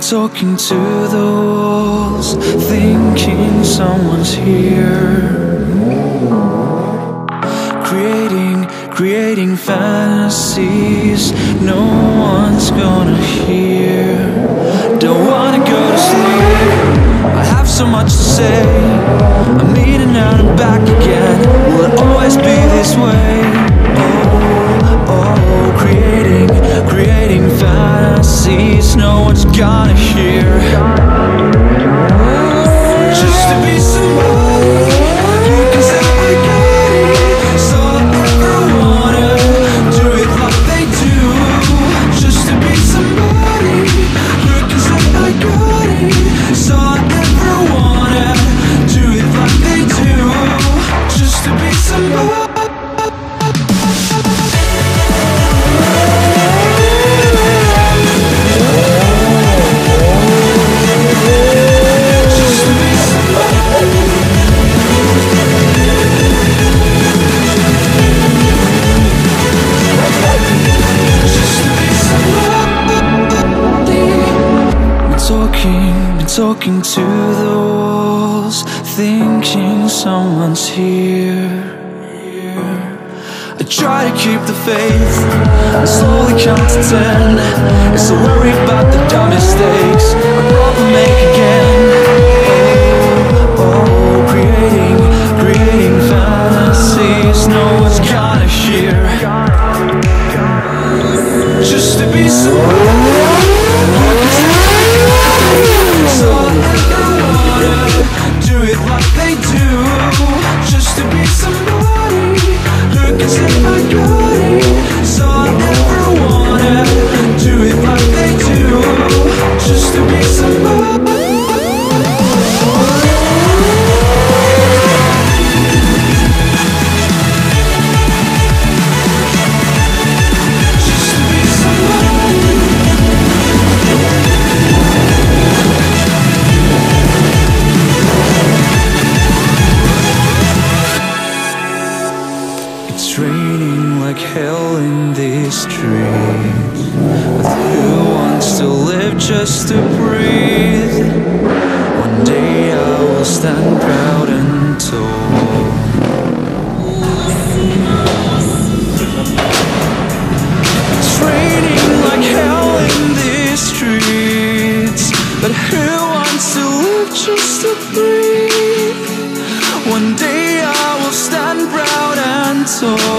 Talking to the walls, thinking someone's here. Creating fantasies no one's gonna hear. Don't wanna go to sleep, I have so much to say. I'm in and out and back again, will it always be this way? Oh, creating fantasies no one's gonna hear. Just to be somebody who can say I got it, so I ever wanna do it like they do. Just to be somebody who can say I got it, so I ever wanna do it like they do. Just to be somebody. Talking to the walls, thinking someone's here. I try to keep the faith, I slowly count to 10. It's a worry about the dumb mistakes I'd rather make again. Oh, creating fantasies no one's gonna hear. Just to be somebody. So I never wanna do it like they do. Just to be somebody who can say I got it. So I never wanna do it like they do. Just to be somebody. Hell in these streets, but who wants to live just to breathe? One day I will stand proud and tall. It's raining like hell in these streets, but who wants to live just to breathe? One day I will stand proud and tall.